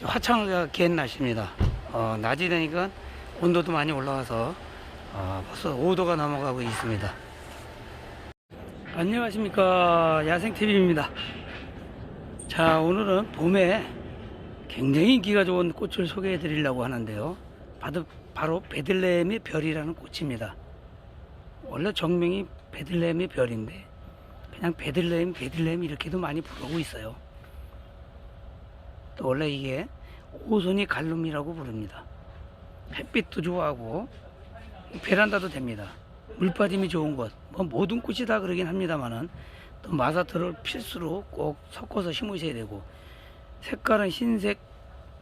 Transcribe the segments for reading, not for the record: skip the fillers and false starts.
화창하게 갠 날씨입니다. 낮이 되니까 온도도 많이 올라와서 벌써 5도가 넘어가고 있습니다. 안녕하십니까, 야생TV입니다. 자, 오늘은 봄에 굉장히 인기가 좋은 꽃을 소개해 드리려고 하는데요. 바로 베들레헴의 별이라는 꽃입니다. 원래 정명이 베들레헴의 별인데 그냥 베들레헴 이렇게도 많이 부르고 있어요. 또 원래 이게 오손이 갈룸이라고 부릅니다. 햇빛도 좋아하고 베란다도 됩니다. 물빠짐이 좋은 곳, 모든 꽃이 다 그러긴 합니다만은 또 마사토를 필수로 꼭 섞어서 심으셔야 되고, 색깔은 흰색,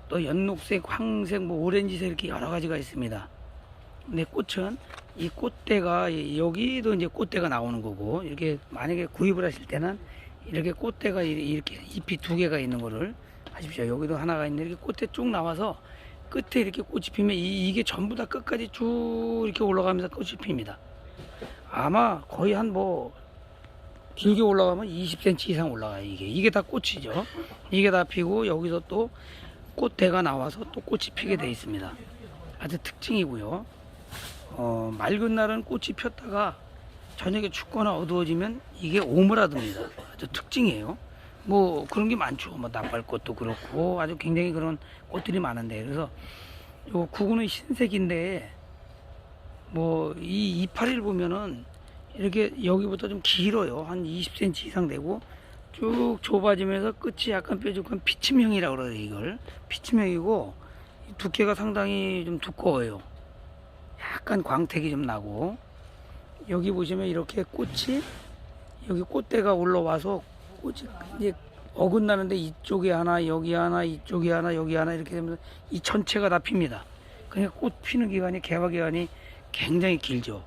또 연녹색, 황색, 오렌지색 이렇게 여러 가지가 있습니다. 근데 꽃은 이 꽃대가 여기도 이제 꽃대가 나오는 거고, 이렇게 만약에 구입을 하실 때는 이렇게 꽃대가 이렇게 잎이 두 개가 있는 거를 하십시오. 여기도 하나가 있는데 이렇게 꽃대 쭉 나와서 끝에 이렇게 꽃이 피면 이게 전부 다 끝까지 쭉 이렇게 올라가면서 꽃이 핍니다. 아마 거의 한 길게 올라가면 20cm 이상 올라가요. 이게 다 꽃이죠. 이게 다 피고 여기서 또 꽃대가 나와서 또 꽃이 피게 되어 있습니다. 아주 특징이고요. 맑은 날은 꽃이 폈다가 저녁에 춥거나 어두워지면 이게 오므라듭니다. 아주 특징이에요. 그런 게 많죠. 나팔꽃도 그렇고 아주 굉장히 그런 꽃들이 많은데, 그래서 요 구근은 흰색인데 이 이파리를 보면은 이렇게 여기부터 좀 길어요. 한 20cm 이상 되고 쭉 좁아지면서 끝이 약간 뾰족한 피침형이라고 그래요. 이걸 피침형이고 두께가 상당히 좀 두꺼워요. 약간 광택이 좀 나고, 여기 보시면 이렇게 꽃이 여기 꽃대가 올라와서 꽃이 이제 어긋나는데 이쪽에 하나, 여기 하나, 이쪽에 하나, 여기 하나 이렇게 되면서 이 전체가 다 핍니다. 그러니까 꽃 피는 기간이, 개화 기간이 굉장히 길죠.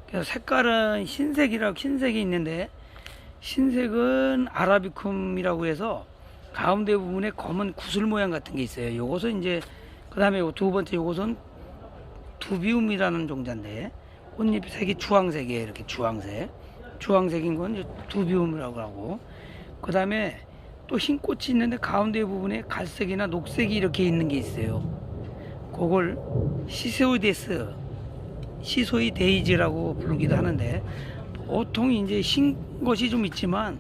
그래서 색깔은 흰색이 있는데, 흰색은 아라비쿰이라고 해서 가운데 부분에 검은 구슬 모양 같은 게 있어요. 요것은 이제 그 다음에 두 번째 요것은 두비움이라는 종자인데 꽃잎 색이 주황색이에요. 이렇게 주황색인 건 두비움이라고 하고, 그 다음에 또 흰 꽃이 있는데 가운데 부분에 갈색이나 녹색이 이렇게 있는 게 있어요. 그걸 시소이데이즈라고 부르기도 하는데, 보통 이제 흰 것이 좀 있지만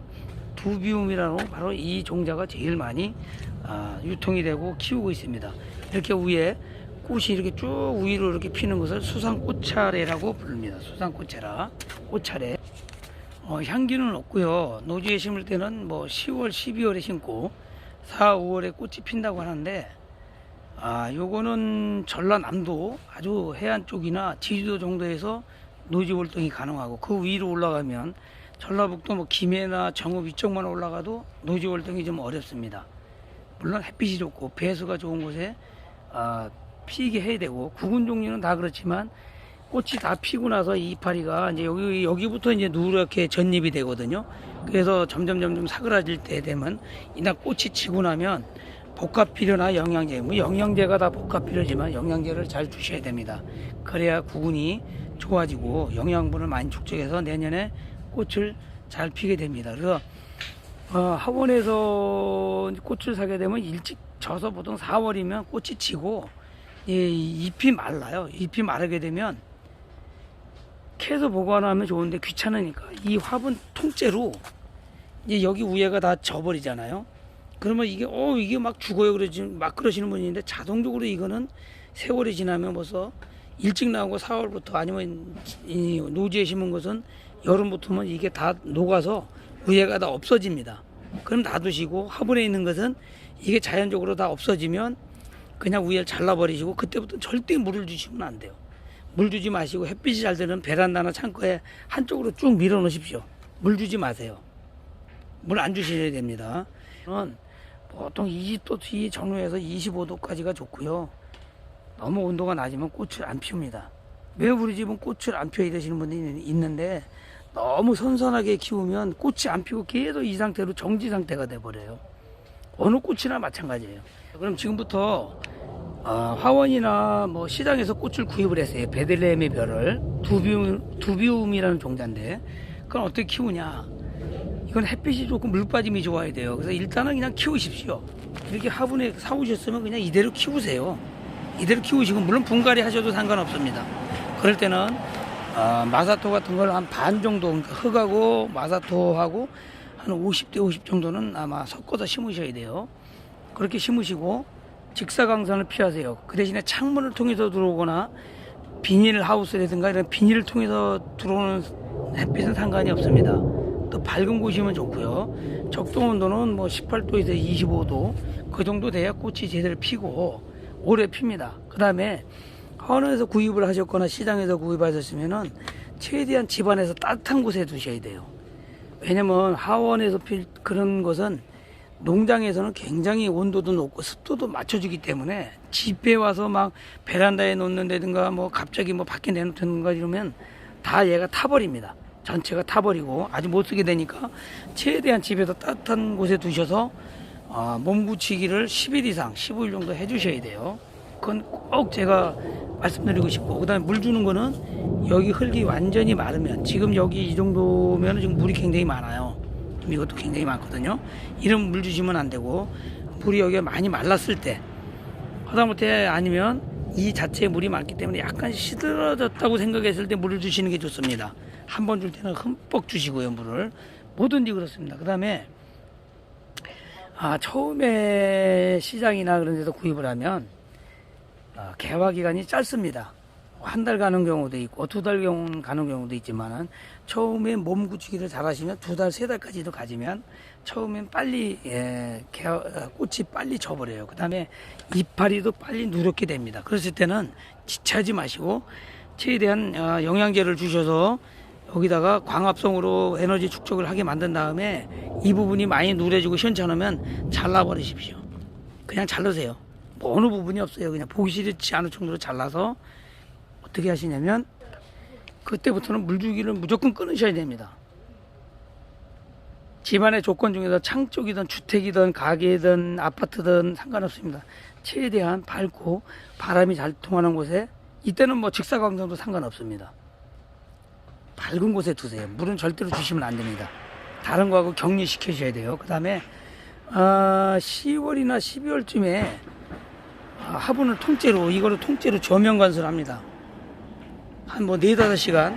두비움이라는 바로 이 종자가 제일 많이 유통이 되고 키우고 있습니다. 이렇게 위에 꽃이 이렇게 쭉 위로 이렇게 피는 것을 수상꽃차래라고 부릅니다. 수상꽃차래. 향기는 없고요. 노지에 심을 때는 10월, 12월에 심고 4, 5월에 꽃이 핀다고 하는데, 요거는 전라남도 아주 해안 쪽이나 제주도 정도에서 노지 활동이 가능하고, 그 위로 올라가면 전라북도 김해나 정읍 이쪽만 올라가도 노지 활동이 좀 어렵습니다. 물론 햇빛이 좋고 배수가 좋은 곳에 피게 해야 되고, 구근 종류는 다 그렇지만 꽃이 다 피고 나서 이 이파리가 이제 여기부터 이제 누렇게 전잎이 되거든요. 그래서 점점 사그라질 때 되면 이날 꽃이 지고 나면 복합비료나 영양제가 다 복합비료지만 영양제를 잘 주셔야 됩니다. 그래야 구근이 좋아지고 영양분을 많이 축적해서 내년에 꽃을 잘 피게 됩니다. 그래서 학원에서 꽃을 사게 되면 일찍 져서 보통 4월이면 꽃이 지고 잎이 말라요. 잎이 마르게 되면 캐서 보관하면 좋은데 귀찮으니까 이 화분 통째로 이제 여기 위에가 다 져버리잖아요. 그러면 이게 막 죽어요. 그러시는 분이 있는데, 자동적으로 이거는 세월이 지나면 벌써 일찍 나오고 4월부터 아니면 이 노지에 심은 것은 여름부터면 이게 다 녹아서 위에가 다 없어집니다. 그럼 놔두시고, 화분에 있는 것은 이게 자연적으로 다 없어지면 그냥 위를 잘라버리시고, 그때부터 절대 물을 주시면 안 돼요. 물 주지 마시고 햇빛이 잘 드는 베란다나 창고에 한쪽으로 쭉 밀어 놓으십시오. 물 주지 마세요. 물 안 주셔야 됩니다. 보통 20도 이 전후에서 25도까지가 좋고요. 너무 온도가 낮으면 꽃을 안 피웁니다. 왜 우리 집은 꽃을 안 피워야 되시는 분들이 있는데, 너무 선선하게 키우면 꽃이 안 피고 계속 이 상태로 정지 상태가 돼버려요. 어느 꽃이나 마찬가지예요. 그럼 지금부터 화원이나 시장에서 꽃을 구입을 했어요. 베들레헴의 별을, 두비움이라는 종자인데, 그건 어떻게 키우냐? 이건 햇빛이 좋고 물빠짐이 좋아야 돼요. 그래서 일단은 그냥 키우십시오. 이렇게 화분에 사오셨으면 그냥 이대로 키우세요. 이대로 키우시고, 물론 분갈이 하셔도 상관없습니다. 그럴 때는 마사토 같은 걸 한 반 정도, 그러니까 흙하고 마사토하고 한 50대 50 정도는 아마 섞어서 심으셔야 돼요. 그렇게 심으시고 직사광선을 피하세요. 그 대신에 창문을 통해서 들어오거나 비닐 하우스라든가 이런 비닐을 통해서 들어오는 햇빛은 상관이 없습니다. 또 밝은 곳이면 좋고요. 적정 온도는 뭐 18도에서 25도 그 정도 돼야 꽃이 제대로 피고 오래 핍니다. 그 다음에 하원에서 구입을 하셨거나 시장에서 구입하셨으면은 최대한 집안에서 따뜻한 곳에 두셔야 돼요. 왜냐면 하원에서 필 그런 것은 농장에서는 굉장히 온도도 높고 습도도 맞춰주기 때문에 집에 와서 막 베란다에 놓는다든가 뭐 갑자기 뭐 밖에 내놓든가 이러면 다 얘가 타버립니다. 전체가 타버리고 아주 못 쓰게 되니까 최대한 집에서 따뜻한 곳에 두셔서 몸 굳히기를 10일 이상 15일 정도 해주셔야 돼요. 그건 꼭 제가 말씀드리고 싶고, 그 다음에 물 주는 거는 여기 흙이 완전히 마르면, 지금 여기 이 정도면 지금 물이 굉장히 많아요. 이것도 굉장히 많거든요. 이런 물 주시면 안 되고, 물이 여기가 많이 말랐을 때, 하다못해 아니면 이 자체에 물이 많기 때문에 약간 시들어졌다고 생각했을 때 물을 주시는 게 좋습니다. 한 번 줄 때는 흠뻑 주시고요, 물을. 뭐든지 그렇습니다. 그 다음에 처음에 시장이나 그런 데서 구입을 하면 개화 기간이 짧습니다. 한 달 가는 경우도 있고 2달 가는 경우도 있지만은 처음에 몸 굳히기를 잘 하시면 2달, 3달까지도 가지면 처음엔 빨리 꽃이 빨리 져버려요. 그 다음에 이파리도 빨리 누렇게 됩니다. 그랬을 때는 지체하지 마시고 최대한 영양제를 주셔서 여기다가 광합성으로 에너지 축적을 하게 만든 다음에 이 부분이 많이 누래지고 시원찮으면 잘라버리십시오. 그냥 잘라세요. 뭐 어느 부분이 없어요. 그냥 보기 싫지 않을 정도로 잘라서 어떻게 하시냐면 그때부터는 물주기를 무조건 끊으셔야 됩니다. 집안의 조건 중에서 창 쪽이든 주택이든 가게든 아파트든 상관없습니다. 최대한 밝고 바람이 잘 통하는 곳에, 이때는 뭐 직사광선도 상관없습니다. 밝은 곳에 두세요. 물은 절대로 주시면 안 됩니다. 다른 거하고 격리시켜셔야 돼요. 그 다음에 10월이나 12월쯤에 화분을 통째로, 이거를 통째로 조명관수를 합니다. 한 뭐 4-5시간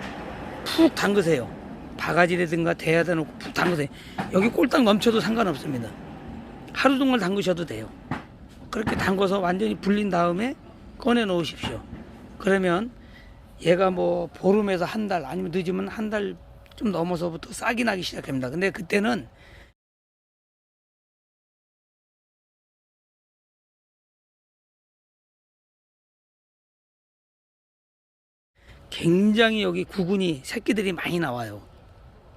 푹 담그세요. 바가지라든가 대야대 놓고 푹 담그세요. 여기 꼴딱 넘쳐도 상관없습니다. 하루 동안 담그셔도 돼요. 그렇게 담궈서 완전히 불린 다음에 꺼내 놓으십시오. 그러면 얘가 뭐 보름에서 한 달, 아니면 늦으면 한 달 좀 넘어서부터 싹이 나기 시작합니다. 근데 그때는 굉장히 여기 구근이 새끼들이 많이 나와요.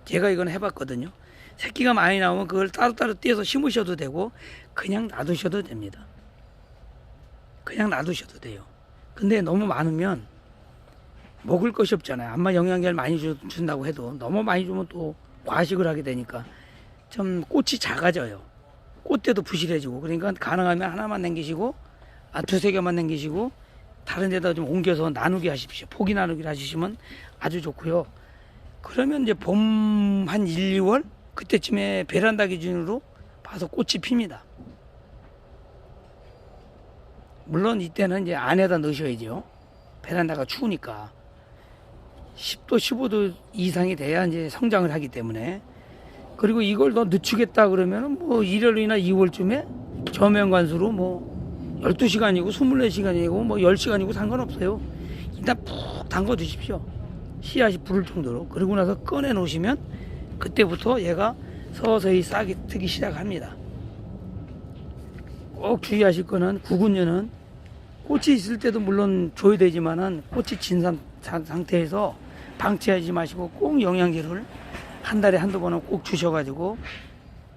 제가 이건 해봤거든요. 새끼가 많이 나오면 그걸 따로따로 떼서 심으셔도 되고 그냥 놔두셔도 됩니다. 그냥 놔두셔도 돼요. 근데 너무 많으면 먹을 것이 없잖아요. 아마 영양제를 많이 준다고 해도 너무 많이 주면 또 과식을 하게 되니까 좀 꽃이 작아져요. 꽃대도 부실해지고. 그러니까 가능하면 하나만 남기시고 2-3개만 남기시고 다른 데다 좀 옮겨서 나누게 하십시오. 포기 나누기를 하시면 아주 좋고요. 그러면 이제 봄 한 1, 2월 그때쯤에 베란다 기준으로 봐서 꽃이 핍니다. 물론 이때는 이제 안에다 넣으셔야죠. 베란다가 추우니까 10도, 15도 이상이 돼야 이제 성장을 하기 때문에. 그리고 이걸 더 늦추겠다 그러면은 뭐 1월이나 2월쯤에 저면관수로 뭐 12시간이고 24시간이고 뭐 10시간이고 상관없어요. 일단 푹 담궈 두십시오. 씨앗이 부를 정도로. 그러고 나서 꺼내 놓으시면 그때부터 얘가 서서히 싹이 트기 시작합니다. 꼭 주의하실 거는 구근류는 꽃이 있을 때도 물론 줘야 되지만은 꽃이 진 상태에서 방치하지 마시고 꼭 영양제를 한 달에 한두 번은 꼭 주셔가지고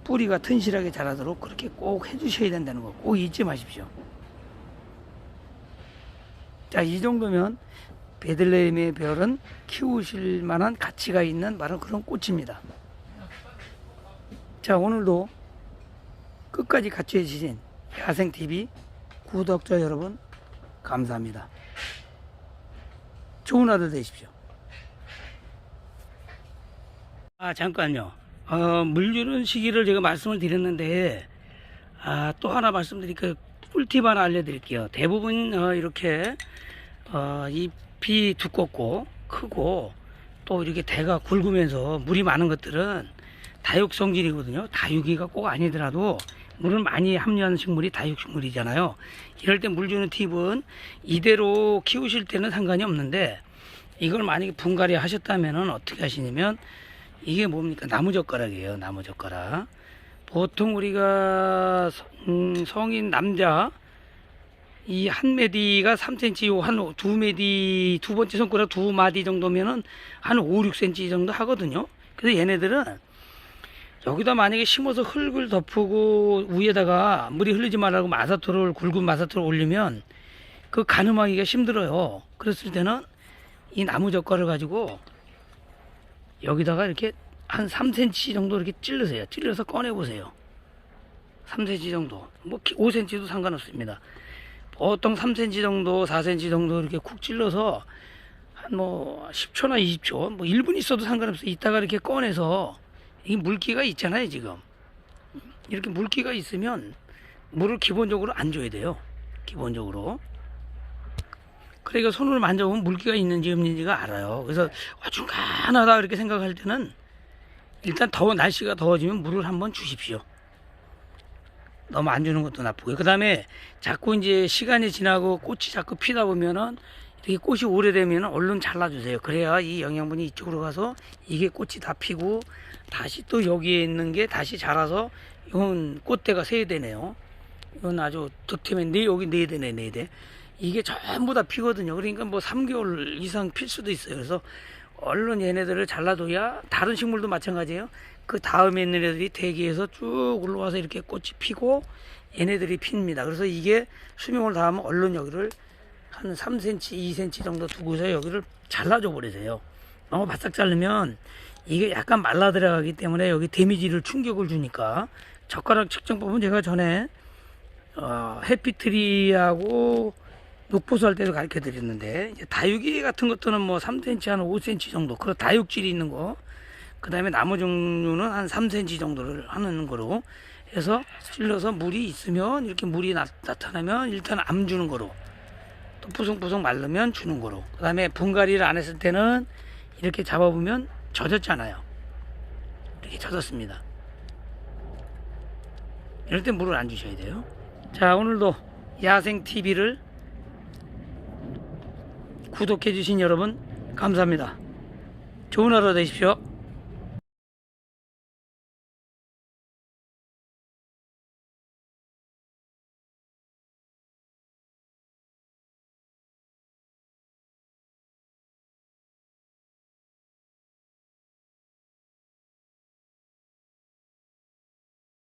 뿌리가 튼실하게 자라도록 그렇게 꼭 해주셔야 된다는 거 꼭 잊지 마십시오. 자, 이 정도면 베들레헴의 별은 키우실 만한 가치가 있는 바로 그런 꽃입니다. 자, 오늘도 끝까지 같이 해주신 야생TV 구독자 여러분 감사합니다. 좋은 하루 되십시오. 잠깐요. 물 주는 시기를 제가 말씀을 드렸는데 또 하나 말씀드릴 그 꿀팁 하나 알려드릴게요. 대부분 이렇게 잎이 두껍고 크고 또 이렇게 대가 굵으면서 물이 많은 것들은 다육성질이거든요. 다육이가 꼭 아니더라도 물을 많이 함유하는 식물이 다육식물이잖아요. 이럴 때 물 주는 팁은 이대로 키우실 때는 상관이 없는데, 이걸 만약에 분갈이 하셨다면 어떻게 하시냐면, 이게 뭡니까? 나무젓가락이에요. 나무젓가락. 보통 우리가 성인 남자 이 한 메디가 3cm, 한 두 메디, 두 번째 손가락 두 마디 정도면은 한 5, 6cm 정도 하거든요. 그래서 얘네들은 여기다 만약에 심어서 흙을 덮고 위에다가 물이 흐르지 말라고 마사토를, 굵은 마사토를 올리면 그 가늠하기가 힘들어요. 그랬을 때는 이 나무 젓갈을 가지고 여기다가 이렇게 한 3cm 정도 이렇게 찔르세요. 찔러서 꺼내 보세요. 3cm 정도, 뭐 5cm도 상관없습니다. 보통 3cm 정도, 4cm 정도 이렇게 쿡 찔러서 한 뭐 10초나 20초, 뭐 1분 있어도 상관없어요. 이따가 이렇게 꺼내서, 이 물기가 있잖아요. 지금 이렇게 물기가 있으면 물을 기본적으로 안 줘야 돼요. 기본적으로. 그러니까 손으로 만져보면 물기가 있는지 없는지가 알아요. 그래서 중간하다 이렇게 생각할 때는 일단 날씨가 더워지면 물을 한번 주십시오. 너무 안 주는 것도 나쁘고요. 그 다음에 자꾸 이제 시간이 지나고 꽃이 자꾸 피다 보면은 이렇게 꽃이 오래되면 얼른 잘라주세요. 그래야 이 영양분이 이쪽으로 가서 이게 꽃이 다 피고 다시 또 여기에 있는 게 다시 자라서, 이건 꽃대가 3대네요. 이건 아주 득템인데, 여기 4대네, 4대. 이게 전부 다 피거든요. 그러니까 뭐 3개월 이상 필 수도 있어요. 그래서 얼른 얘네들을 잘라둬야, 다른 식물도 마찬가지예요. 그 다음에 있는 애들이 대기에서 쭉 올라와서 이렇게 꽃이 피고 얘네들이 핍니다. 그래서 이게 수명을 다하면 얼른 여기를 한 3cm, 2cm 정도 두고서 여기를 잘라줘 버리세요. 너무 바싹 자르면 이게 약간 말라 들어가기 때문에 여기 데미지를, 충격을 주니까. 젓가락 측정법은 제가 전에 해피트리하고 녹보수 할 때도 가르쳐 드렸는데, 이제 다육이 같은 것들은 뭐 3cm, 한 5cm 정도, 그런 다육질이 있는 거, 그 다음에 나무 종류는 한 3cm 정도를 하는 거로 해서 찔러서 물이 있으면, 이렇게 물이 나타나면 일단 암 주는 거로, 또 푸송푸송 마르면 주는 거로, 그 다음에 분갈이를 안 했을 때는 이렇게 잡아보면 젖었잖아요. 이렇게 젖었습니다. 이럴 때 물을 안 주셔야 돼요. 자, 오늘도 야생TV를 구독해 주신 여러분 감사합니다. 좋은 하루 되십시오.